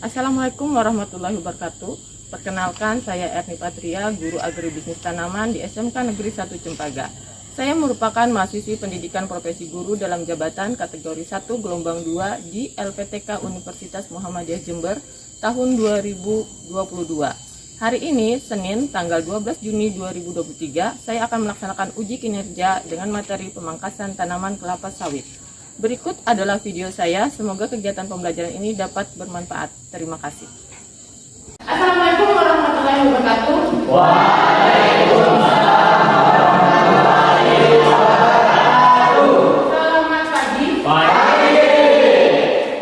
Assalamualaikum warahmatullahi wabarakatuh. Perkenalkan, saya Erni Patria, guru agribisnis tanaman di SMK Negeri 1 Cempaka. Saya merupakan mahasiswi pendidikan profesi guru dalam jabatan kategori 1 gelombang 2 di LPTK Universitas Muhammadiyah Jember tahun 2022. Hari ini, Senin, tanggal 12 Juni 2023, saya akan melaksanakan uji kinerja dengan materi pemangkasan tanaman kelapa sawit. Berikut adalah video saya, semoga kegiatan pembelajaran ini dapat bermanfaat. Terima kasih. Assalamualaikum warahmatullahi wabarakatuh. Waalaikumsalam warahmatullahi wabarakatuh. Selamat pagi. Pagi.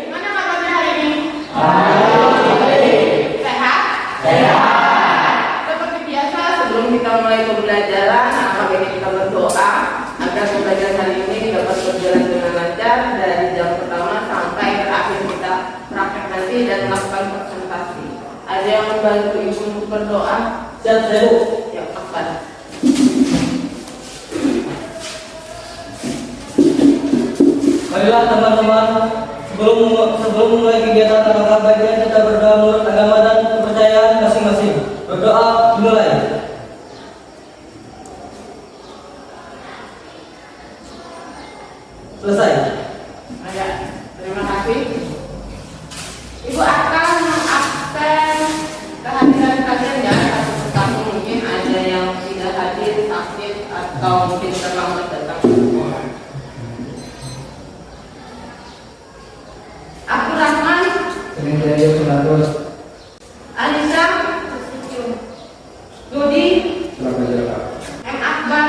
Gimana kabarnya hari ini? Baik. Sehat? Sehat. Seperti biasa, sebelum kita mulai pembelajaran, apabila kita berdoa agar pembelajaran hari ini dapat berjalan dengan lancar dari jam pertama sampai terakhir kita praktek nanti dan melakukan presentasi. Ada yang membantu ibu untuk berdoa? Siap, saya Bu. Ya, Akbar. Marilah teman-teman, sebelum mulai kegiatan, maka baiknya kita berdoa menurut agama dan kepercayaan masing-masing. Berdoa dimulai. Selesai. Ada. Terima kasih. Ibu akan mengabsen kehadiran kalian ya. Satu persatu, mungkin ada yang tidak hadir, sakit, atau mungkin terlambat datang. Abdul Rahman, Sering saya mengatur. Alisa, Dodi, M. Akbar,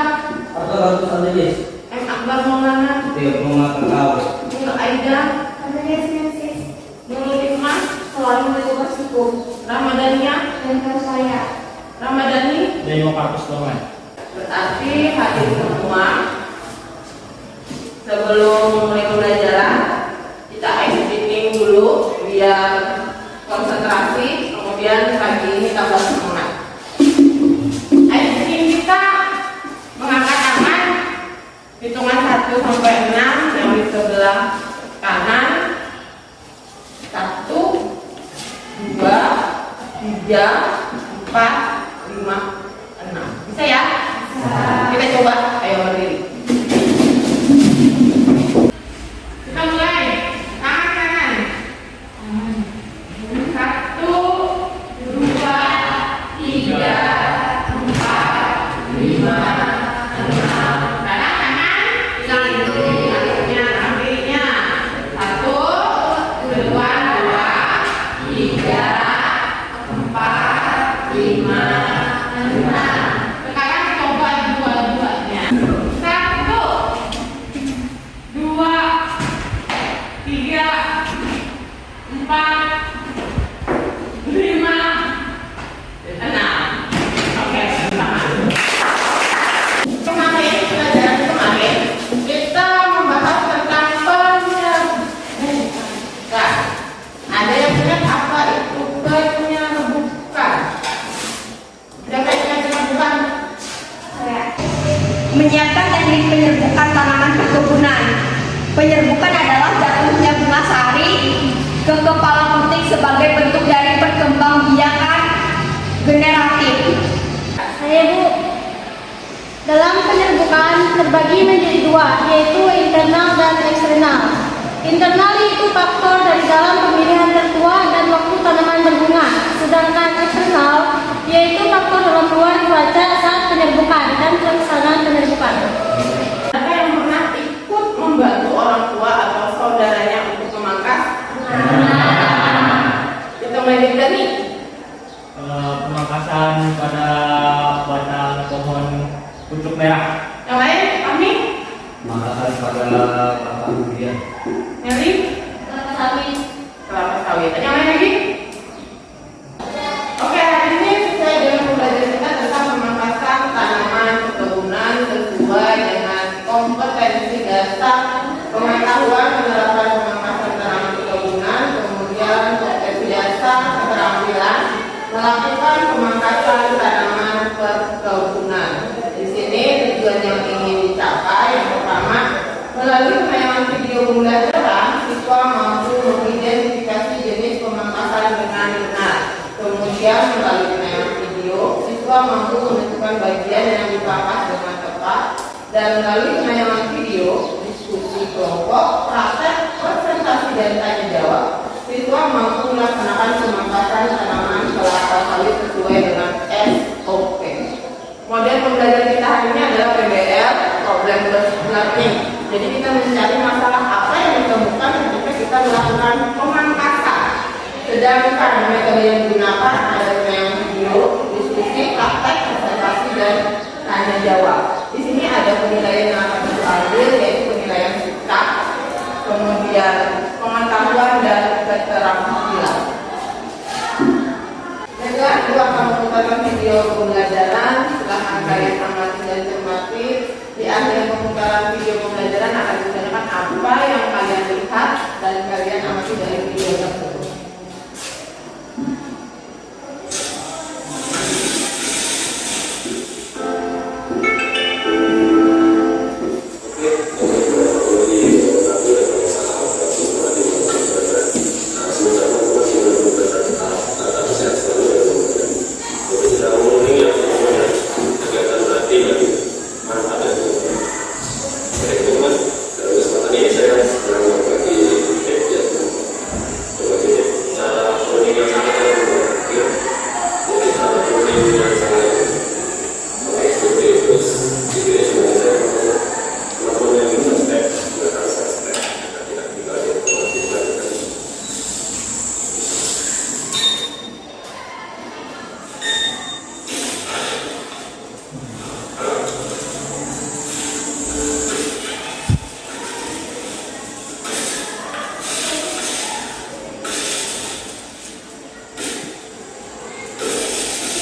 Atau harus analisis. M. Akbar Maulana, Tidak mau makan kau. Nur Aida, Nurul Hikmah, Selalu bertugas hukum Ramadania, dan saya. Ramadhani. Dari mau kampus doang. Berarti hadir semua. Sebelum mulai pembelajaran, kita ice breathing dulu biar konsentrasi. Kemudian pagi ini tambah semangat. Ice breathing kita mengangkat tangan, hitungan 1 sampai 6 yang di sebelah kanan. 1, 2, 3, 4, 5, 6. Bisa ya? Kita coba. Ayo berdiri. Kita mulai. Tangan kanan. 1, 2, 3, 4, 5, 6. Kanan kanan. Satu. Akhirnya ambilnya. 1, 2, 3, 4, 5, 6. Sekarang coba dua-duanya. 1, 2, 3, 4, 5, 6. Oke, tangan. Kemarin, pelajaran kemarin, kita membahas tentang penyerbukan. Ada yang ingat apa itu penyerbukan? Ada kaitannya dengan bukan? Menyiapkan teknik penyerbukan tanaman perkebunan. Penyerbukan adalah jatuhnya bunga sari ke kepala puting sebagai bentuk dari perkembangbiakan generatif. Saya Bu, dalam penyerbukan terbagi menjadi dua, yaitu internal dan eksternal. Internal itu faktor dari dalam pemilihan tertua dan waktu tanaman berbunga, sedangkan eksternal yaitu faktor dalam luar cuaca saat penyerbukan dan pelaksanaan penyerbukan. Ada yang pernah ikut membantu orang tua atau saudaranya untuk memangkas? Kita mulai dari Pemangkasan pada batang pohon pucuk merah. yang lain, kami, Pemangkasan pada batang durian. Mary, kelapa sawit. Yang lain lagi? Oke, hari ini sesuai dengan pembelajaran kita tentang pemangkasan tanaman perkebunan sesuai dengan kompetensi dasar pengetahuan penerapan pemangkasan tanaman perkebunan, kemudian kompetensi dasar keterampilan melakukan pemangkasan tanaman perkebunan. Di sini tujuan yang ingin dicapai yang pertama, melalui penayangan video pembelajaran, siswa mampu mengidentifikasi jenis pemangkasan bagian yang dipangkas dengan tepat, dan melalui penayangan video, diskusi kelompok, praktek, presentasi dan tanya jawab, siswa mampu melaksanakan pemangkasan tanaman kelapa sawit sesuai dengan SOP. Model pembelajaran kita hari ini adalah PBL, Problem Based Learning. Jadi kita mencari masalah apa yang ditemukan ketika kita melakukan pemangkasan. Sedangkan metode yang digunakan adalah penayangan video, diskusi, praktek, presentasi, dan tanya jawab. Di sini ada penilaian yang akan diambil, yaitu penilaian sikap, kemudian pengetahuan dan keterampilan. Baiklah, itu akan memutarkan video pembelajaran. Silahkan kalian amati dan cermati. Di akhir pemutaran video pembelajaran akan ditanyakan apa yang kalian lihat dan kalian amati dari video tersebut.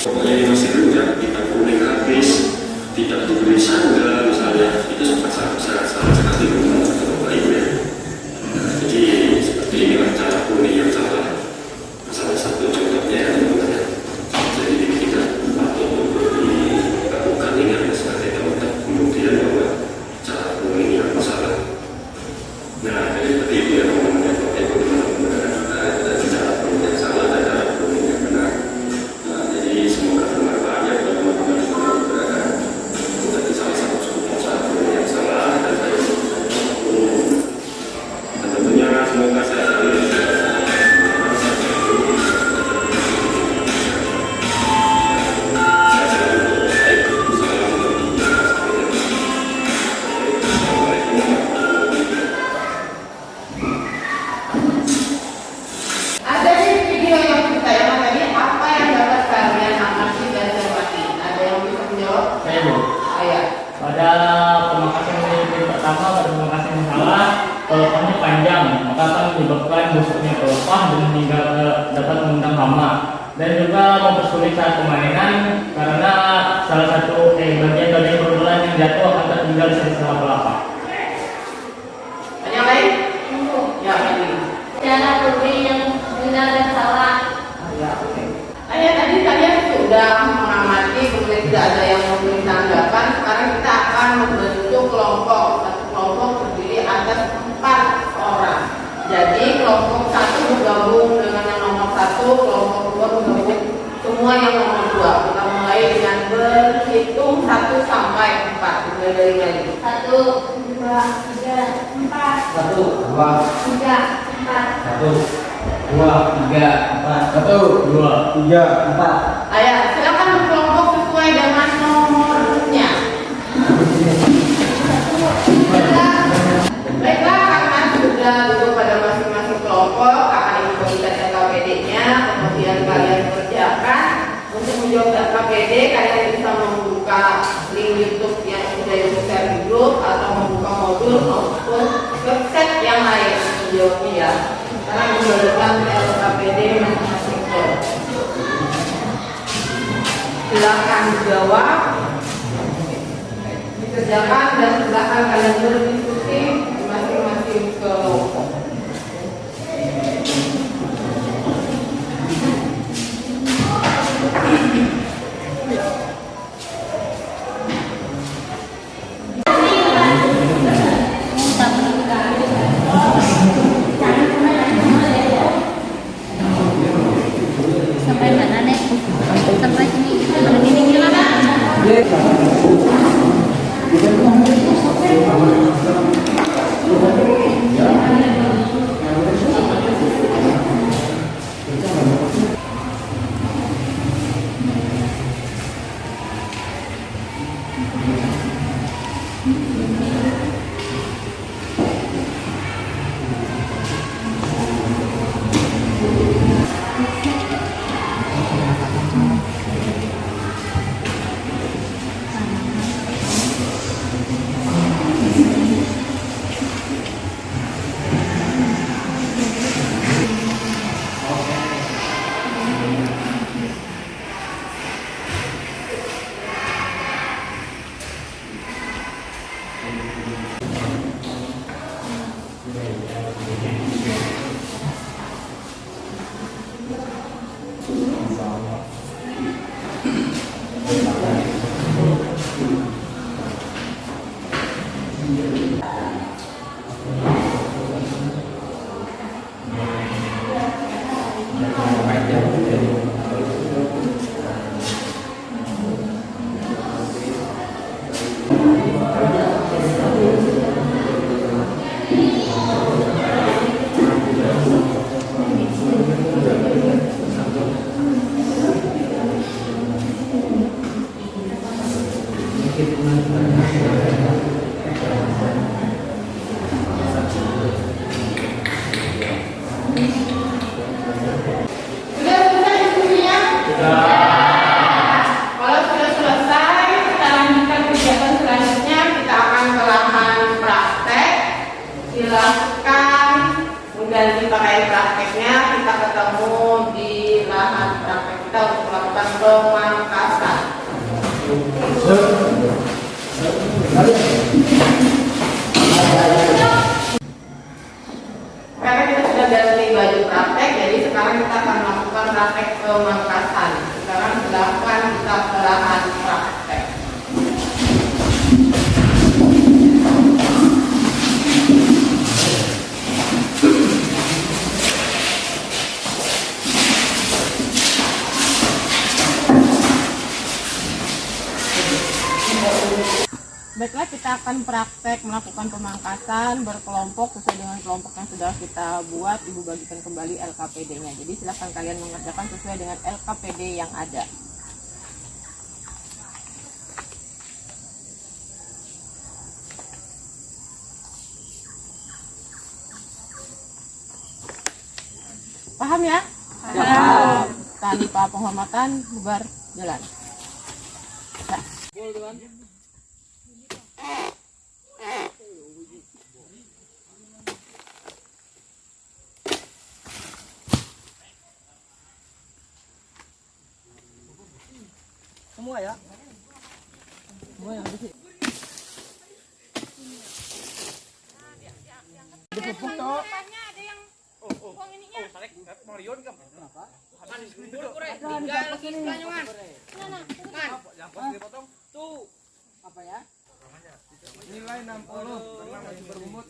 Pokoknya ini masih rendah, kita kuning habis, tidak diberi sangga misalnya, itu sangat sekali baik ya. Nah, jadi seperti inilah cara kuning yang salah. Salah satu contohnya teman-teman. Jadi kita patut untuk dilakukan ini harus sebagai contoh, kemudian bahwa cara kuning yang salah. Nah, jadi seperti itu ya teman-teman. Ada cara kuning yang salah, ada cara kuning yang benar. Semoga bermanfaat ya teman-teman berada menjadi salah satu contoh yang salah dan saya dan tentunya semoga saya selalu Ada di video yang ditayangkan tadi apa yang dapat kalian amati dan cermati? Ada yang bisa menjawab? Saya Bu. Ayah. Pada pemangkasan yang pertama, pada pemangkasan yang salah, pelepahnya panjang, maka akan menyebabkan busuknya pelepah dan hingga dapat mengundang hama. Dan juga mempersulit saat pemainan karena salah satu bagian permulaan yang jatuh akan tertinggal di sela-sela pelepah. Ada yang lain? Ya, ini. Cara kuning yang benar dan salah. Ya, oke. Ayah, tadi kalian sudah mengamati, kemudian tidak ada yang memberi tanggapan. Sekarang kita akan membentuk kelompok. Satu kelompok terdiri atas 4 orang. Jadi kelompok 1 bergabung dengan yang nomor 1, kelompok 2 bergabung semua yang nomor 2. Kita mulai dengan berhitung 1 sampai 4. Mulai dari Meli. 1, 2, 3, 4. 1, 2, 3, 4. 1, 2, 3, 4, 1, 2, 3, 4. Ayah, silakan berkelompok sesuai dengan nomornya. Baiklah, karena sudah duduk pada masing-masing kelompok, akan ibu bagikan LKPD-nya, kemudian kalian kerjakan. Untuk menjawab LKPD, kalian bisa membuka link YouTube yang sudah ibu share di grup atau membuka modul maupun website yang lain untuk menjawabnya ya. Karena membagikan LKPD masing-masing kelompok. Silakan jawab, dikerjakan dan silakan kalian berdiskusi di masing-masing kelompok. Sampai mana nih? Sampai sini. Sampai sini gimana? Kalau sudah selesai, kita lanjutkan kegiatan selanjutnya. Kita akan ke lahan praktek. Silakan mengganti pakaian prakteknya. Kita ketemu di lahan praktek kita untuk melakukan pemangkasan. Karena kita sudah ganti baju praktek, jadi sekarang kita akan melakukan praktek pemangkasan. Sekarang silakan kita ke lahan praktek. Baiklah, kita akan praktek melakukan pemangkasan berkelompok sesuai dengan kelompok yang sudah kita buat. Ibu bagikan kembali LKPD-nya. Jadi silakan kalian mengerjakan sesuai dengan LKPD yang ada. Paham ya? Paham. Tanpa penghormatan, bubar jalan. Nah. Semua ya? Semua yang di sini. Apa ya? Nilai 60 karena masih berumut.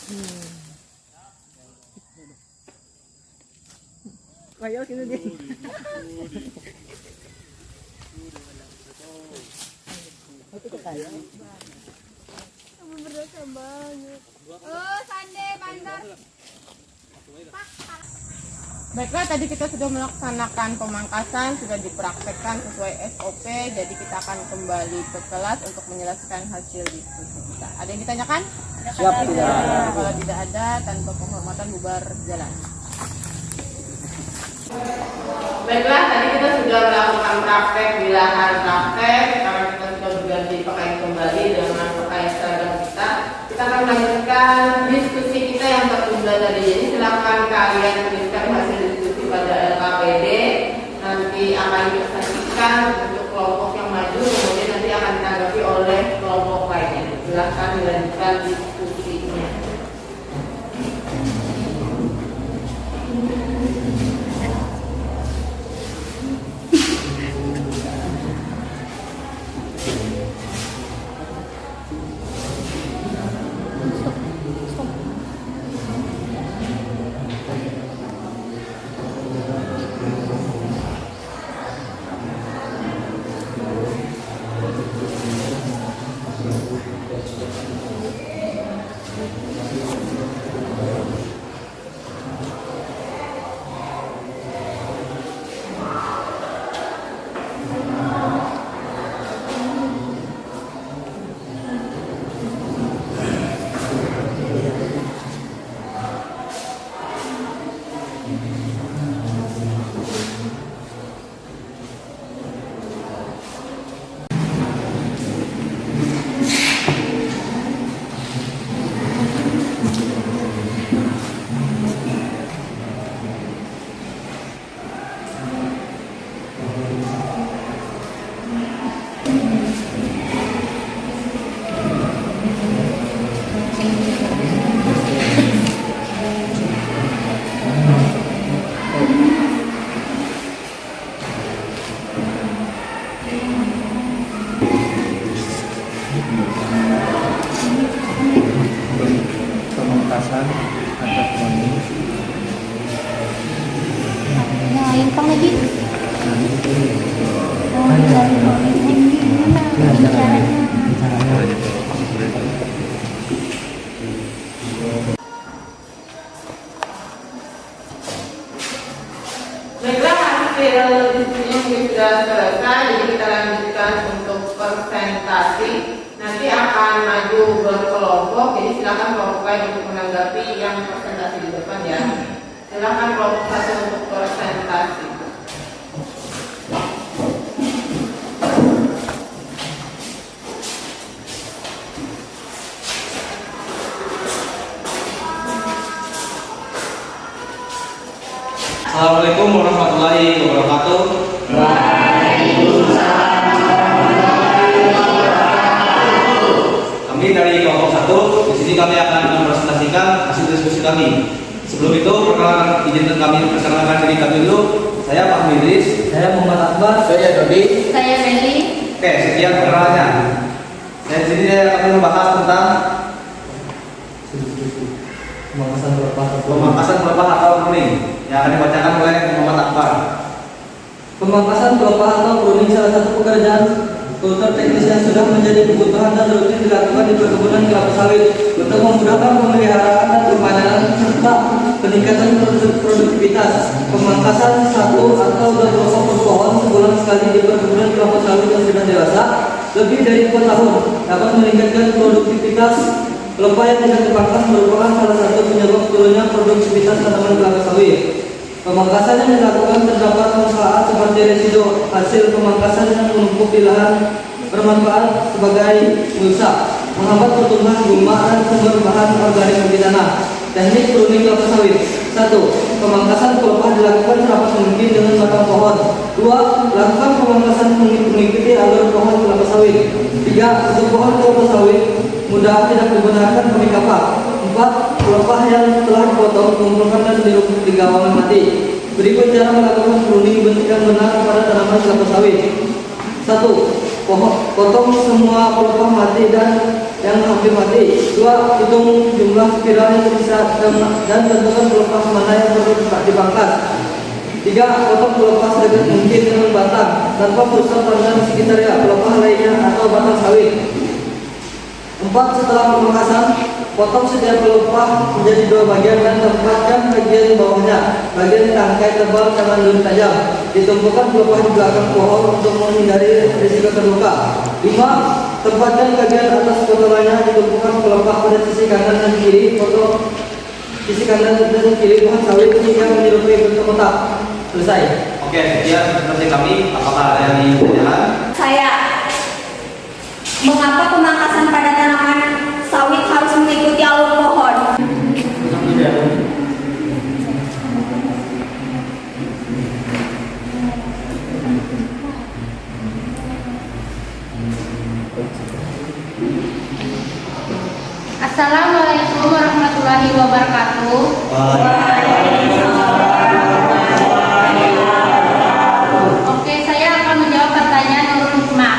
Kayak gitu dia. Oh, Sande Bandar. Baiklah, tadi kita sudah melaksanakan pemangkasan, sudah dipraktekkan sesuai SOP. Jadi kita akan kembali ke kelas untuk menjelaskan hasil diskusi kita. Ada yang ditanyakan? Siap, tidak. Kalau tidak ada, tanpa penghormatan bubar jalan. Baiklah, tadi kita sudah melakukan praktek di lahan praktek. Sekarang kita sudah berganti pakaian kembali dengan pakaian seragam kita. Kita akan melanjutkan diskusi kita yang tertunda tadi. Jadi silakan kalian tuliskan hasil diskusi pada LKPD. Nanti akan dipresentasikan untuk kelompok yang maju, kemudian nanti akan ditanggapi oleh kelompok lainnya. Silakan dilanjutkan diskusinya. Pemangkasan atas moni. Nah, yang pang lagi. Baiklah, hasil diskusinya sudah selesai. Jadi kita lanjutkan untuk presentasi. Nanti akan maju berkelompok. Jadi silakan kelompok lain untuk menanggapi yang presentasi di depan ya. Silakan kelompok satu untuk presentasi. Assalamualaikum warahmatullahi wabarakatuh. Kami dari kelompok 1, di sini kami akan mempresentasikan hasil diskusi kami. Sebelum itu, perkenalkan izinkan kami perkenalkan diri kami dulu. Saya Pak Idris. Saya Muhammad Akbar. Saya Dodi. Saya Meli. Oke, sekian perkenalannya. Dan di sini saya akan membahas tentang pemangkasan pelepah atau pruning yang akan dibacakan oleh Muhammad Akbar. Pemangkasan pelepah atau pruning salah satu pekerjaan kultur teknis yang sudah menjadi kebutuhan dan rutin dilakukan di perkebunan kelapa sawit untuk memudahkan pemeliharaan dan pemanenan serta peningkatan produktivitas. Pemangkasan satu atau beberapa pohon sebulan sekali di perkebunan kelapa sawit yang sudah dewasa lebih dari 4 tahun dapat meningkatkan produktivitas. Pelepah yang tidak dipangkas merupakan salah satu penyebab turunnya produktivitas tanaman kelapa sawit. Pemangkasan yang dilakukan terdapat manfaat seperti residu hasil pemangkasan yang menumpuk di lahan bermanfaat sebagai mulsa, menghambat pertumbuhan gulma dan sumber bahan organik di tanah. Teknik pruning kelapa sawit. 1. Pemangkasan pelepah dilakukan serapat mungkin dengan batang pohon. 2. Lakukan pemangkasan mengikuti alur pohon kelapa sawit. 3. Untuk pohon kelapa sawit mudah tidak menggunakan kami kapak. 4. Pelepah yang telah dipotong kumpulkan dan dirumput di gawangan mati. Berikut cara melakukan pruning bentukan benar pada tanaman kelapa sawit. 1. Potong semua pelepah mati dan yang hampir mati. 2. Hitung jumlah spiral yang tersisa dan tentukan pelepah mana yang perlu dipangkas. 3. Potong pelepah sedekat mungkin dengan batang tanpa merusak tanaman di sekitarnya, pelepah lainnya atau batang sawit. 4. Setelah pemangkasan, potong setiap pelepah menjadi 2 bagian dan tempatkan bagian bawahnya, bagian tangkai tebal dengan duri tajam. Ditumpukan pelepah di belakang pohon untuk menghindari risiko terluka. 5. Tempatkan bagian atas potongannya, ditumpukan pelepah pada sisi kanan dan kiri sisi kanan dan kiri pohon sawit hingga menyerupai bentuk kotak. Selesai. Oke, sekian presentasi kami. Apakah ada yang ingin ditanyakan? Saya, mengapa pemangkasan pada tanaman sawit harus mengikuti alur pohon? Assalamualaikum warahmatullahi wabarakatuh. Oke, saya akan menjawab pertanyaan Nurul Hikmah.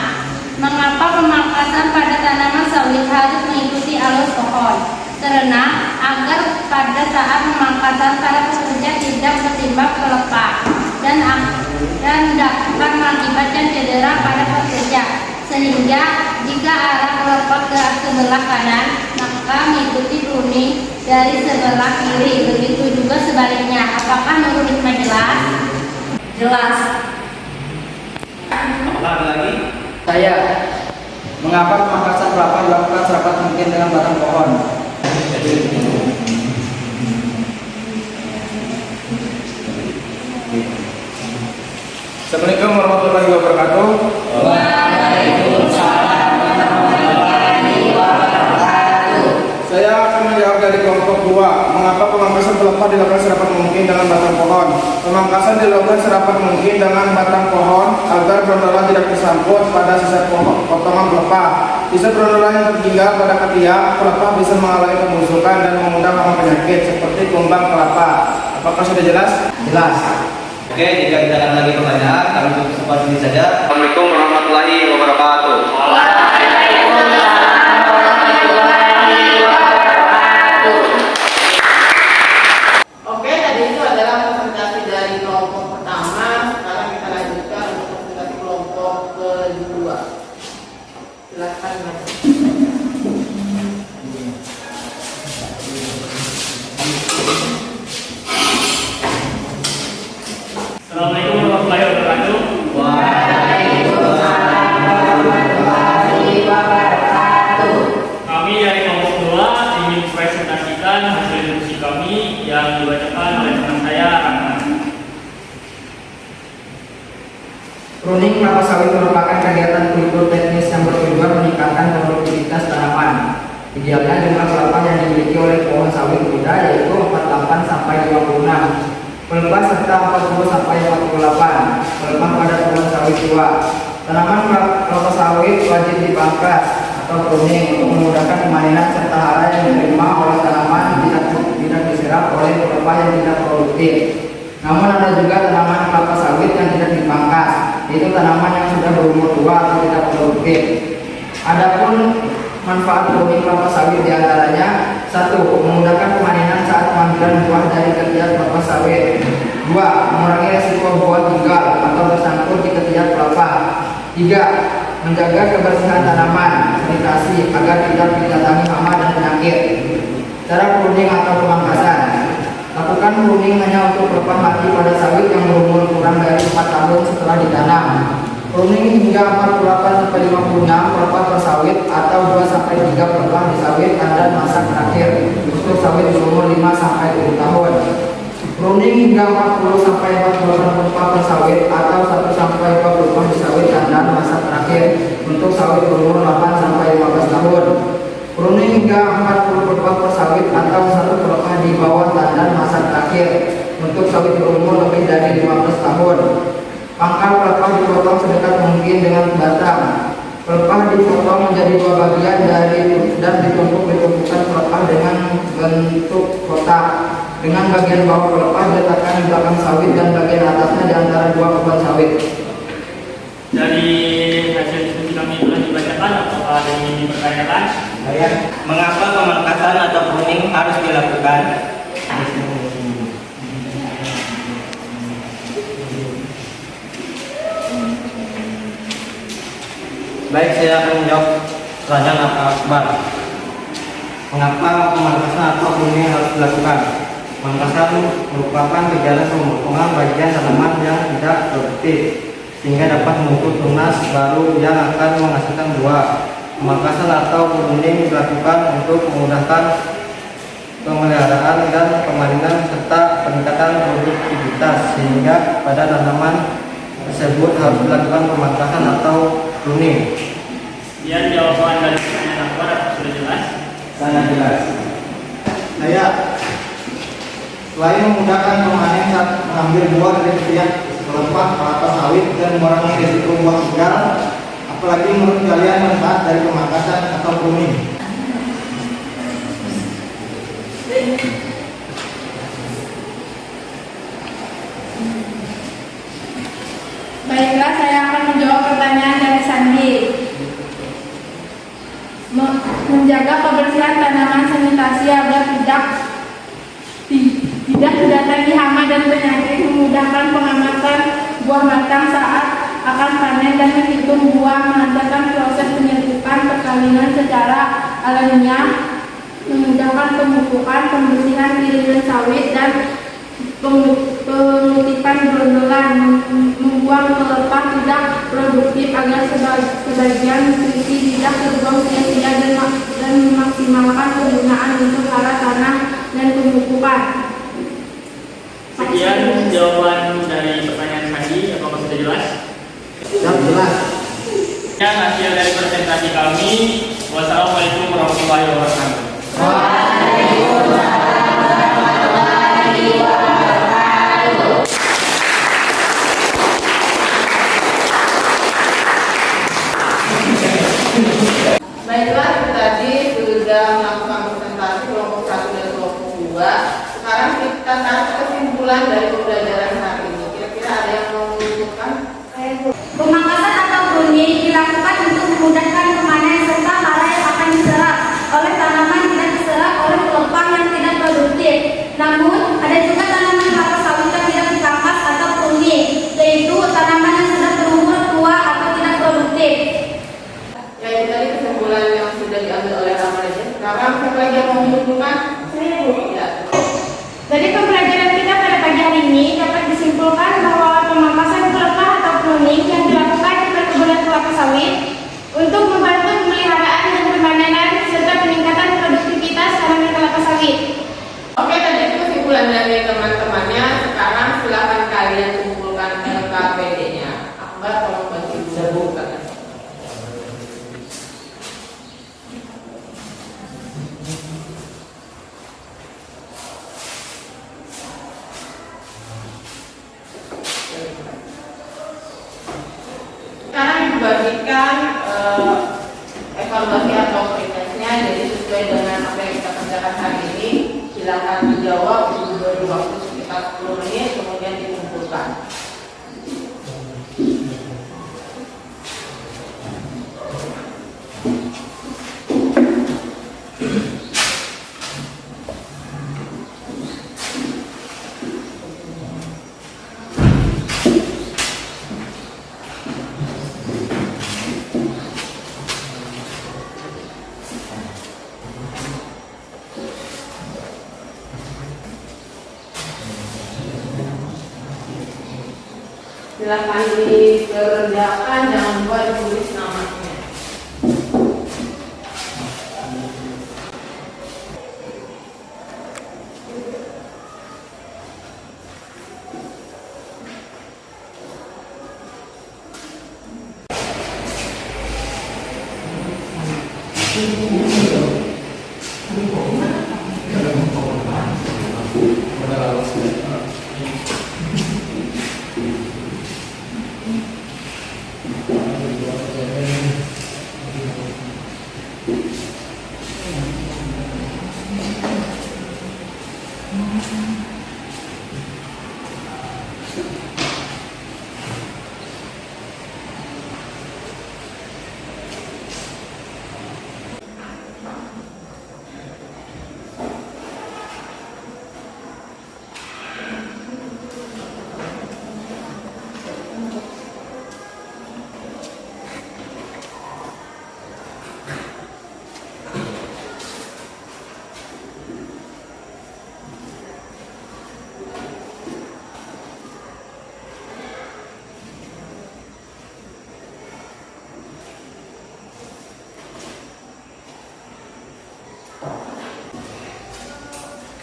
Mengapa pemangkasan pada tanaman sawit harus mengikuti alur pohon? Karena agar pada saat pemangkasan para pekerja tidak tertimpa pelepah dan dapat mengakibatkan cedera pada pekerja. Sehingga jika arah pelepah ke sebelah kanan, maka mengikuti pruning dari sebelah kiri. Begitu juga sebaliknya. Apakah Nurul Hikmah jelas? Jelas. Apakah ada lagi? Saya, mengapa pemangkasan kelapa dilakukan serapat mungkin dengan batang pohon? Assalamualaikum warahmatullahi wabarakatuh. Saya akan menjawab dari kelompok 2. Mengapa pemangkasan pelepah dilakukan serapat mungkin dengan batang pohon? Pemangkasan dilakukan serapat mungkin dengan batang pohon agar brontola tidak tersangkut pada sisa potongan pelepah. Sisa brontola yang tertinggal pada ketiak pelepah bisa mengalami pembusukan dan mengundang hama penyakit seperti kumbang kelapa. Apakah sudah jelas? Jelas. Oke, jika tidak ada lagi pertanyaan, kami tutup kesempatan ini saja. Assalamualaikum warahmatullahi wabarakatuh. Oke, tadi itu adalah presentasi dari kelompok pertama. Sekarang kita lanjutkan untuk presentasi kelompok kedua. Silakan, Mas. Assalamualaikum warahmatullahi wabarakatuh. Kami dari kelompok 2 ingin presentasikan hasil diskusi kami yang dibacakan oleh teman saya, Rahman. Pruning kelapa sawit merupakan kegiatan kultur teknis yang bertujuan meningkatkan produktivitas tanaman. Idealnya jumlah kelapa yang dimiliki oleh pohon sawit muda yaitu 48 sampai 56. Pelepah serta 40 sampai 48. Pelepah pada pohon sawit tua. Tanaman kelapa sawit wajib dipangkas atau pruning untuk memudahkan pemanenan serta hara yang diterima oleh tanaman tidak diserap oleh pelepah yang tidak produktif. Namun ada juga tanaman kelapa sawit yang tidak dipangkas, yaitu tanaman yang sudah berumur tua atau tidak produktif. Adapun manfaat pruning kelapa sawit diantaranya: 1. Memudahkan pemanenan saat pengambilan buah dari ketiak kelapa sawit. 2. Mengurangi resiko buah tinggal atau tersangkut di ketiak kelapa. 3. Menjaga kebersihan tanaman, sanitasi agar tidak didatangi hama dan penyakit. Cara pruning atau pemangkasan: lakukan pruning hanya untuk pelepah mati pada sawit yang berumur kurang dari 4 tahun setelah ditanam. Pruning hingga 48-56 pelepah per sawit atau 2-3 pelepah di sawit tandan masa terakhir untuk sawit berumur 5-7 tahun. Pruning hingga 40-48 pelepah per sawit atau 1-2 pelepah di sawit tandan masa terakhir untuk sawit berumur 8-15 tahun. Pruning hingga 40 pelepah per sawit atau 1 pelepah di bawah tandan masa terakhir untuk sawit berumur lebih dari 15 tahun. Pangkal pelepah dipotong sedekat mungkin dengan batang. Pelepah dipotong menjadi 2 bagian dan ditumpukan pelepah dengan bentuk kotak. Dengan bagian bawah pelepah diletakkan di belakang sawit dan bagian atasnya di antara 2 kebun sawit. Dari hasil diskusi kami telah dibacakan, apakah ada yang ingin dipertanyakan? Mengapa pemangkasan atau pruning harus dilakukan? Baik, saya akan menjawab pertanyaan Akbar. Mengapa pemangkasan atau pruning harus dilakukan? Pemangkasan merupakan kegiatan pemotongan bagian tanaman yang tidak produktif sehingga dapat membentuk tunas baru yang akan menghasilkan buah. Pemangkasan atau pruning dilakukan untuk memudahkan pemeliharaan dan pemanenan serta peningkatan produktivitas sehingga pada tanaman tersebut harus dilakukan pemangkasan atau pruning. Sekian jawaban dari pertanyaan Akbar, sudah jelas? Sangat jelas. Saya selain memudahkan pemanen saat mengambil buah dari setiap pelepah kelapa sawit dan mengurangi risiko buah segar, apalagi menurut kalian manfaat dari pemangkasan atau pruning? Baiklah, saya akan menjawab pertanyaan dari Sandi. Menjaga kebersihan tanaman sanitasi agar tidak didatangi hama dan penyakit, memudahkan pengamatan buah matang saat akan panen dan menghitung buah, melancarkan proses penyerbukan perkawinan secara alamiah, memudahkan pemupukan, pembersihan irisan sawit dan pengutipan brondolan, membuang pelepah tidak produktif agar sebagian nutrisi tidak terbuang sia-sia dan memaksimalkan penggunaan untuk hara tanah dan pemupukan. Sekian jawaban dari pertanyaan tadi, apakah sudah jelas? Jelas. Sekian hasil dari presentasi kami. Wassalamualaikum warahmatullahi wabarakatuh. Baiklah, tadi sudah melakukan presentasi kelompok 1 dan kelompok 2. Sekarang kita tarik kesimpulan dari pembelajaran hari ini. Kira-kira ada yang mau menunjukkan? Pemangkasan atau pruning dilakukan untuk memudahkan pemanen serta hara yang akan diserap oleh tanaman tidak diserap oleh pelepah yang tidak produktif. Namun, ada juga tanaman kelapa sawit yang tidak dipangkas atau pruning, yaitu tanaman yang sudah berumur tua atau tidak produktif. Ya, itu tadi kesimpulan yang sudah diambil oleh Ramadan. Sekarang siapa lagi yang mau menunjukkan? Ya. Dari pembelajaran kita pada pagi hari ini dapat disimpulkan bahwa pemangkasan pelepah atau pruning yang dilakukan di perkebunan kelapa sawit untuk membantu pemeliharaan dan pemanenan serta peningkatan produktivitas tanaman kelapa sawit. Oke, tadi itu kesimpulan dari teman-temannya. Sekarang silakan kalian kumpulkan LKPD-nya. Akbar, tolong bantu bukan. Sekarang dibagikan evaluasi atau pretestnya, jadi sesuai dengan apa yang kita kerjakan hari ini. Silakan dijawab, diberi waktu sekitar 10 menit, kemudian dikumpulkan. Silakan dikerjakan, jangan lupa ditulis namanya.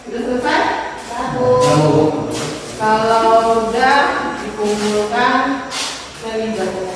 Sudah selesai? Kalau udah dikumpulkan dari jatuhnya.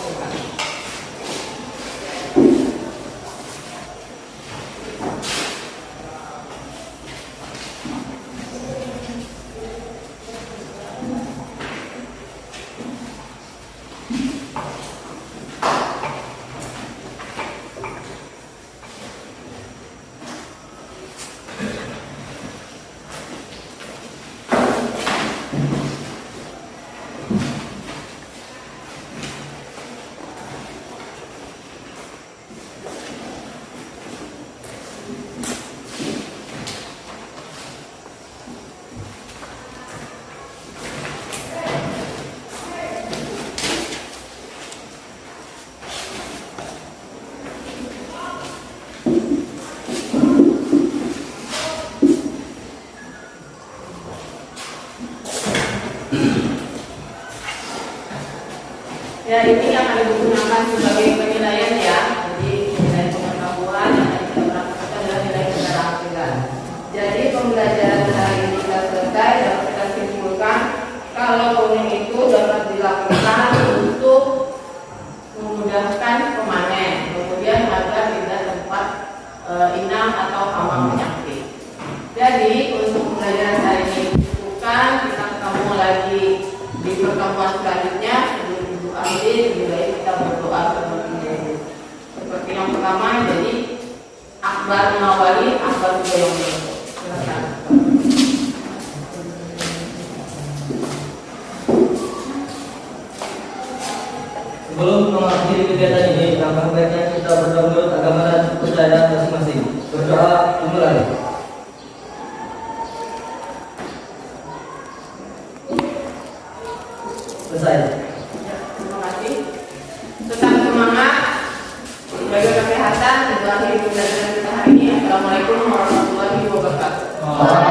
Ya, ini akan digunakan sebagai penilaian ya. Jadi nilai pengetahuan yang akan kita praktekkan adalah nilai keterampilan. Jadi pembelajaran hari ini sudah selesai. Dapat kita simpulkan kalau coding itu dapat dilakukan untuk memudahkan pemanen, kemudian agar tidak tempat inang atau hama penyakit. Jadi untuk pembelajaran hari ini bukan, kita ketemu lagi di pertemuan selanjutnya. Lebih baik kita berdoa seperti yang pertama. Jadi akbar mawali, akbar yang silakan. Sebelum mengakhiri kegiatan ini, langkah baiknya kita berdoa menurut agama dan kepercayaan masing-masing. Berdoa dimulai. Selesai. Tetap semangat, jaga kesehatan, dan berakhir pembelajaran kita hari ini. Assalamualaikum warahmatullahi wabarakatuh.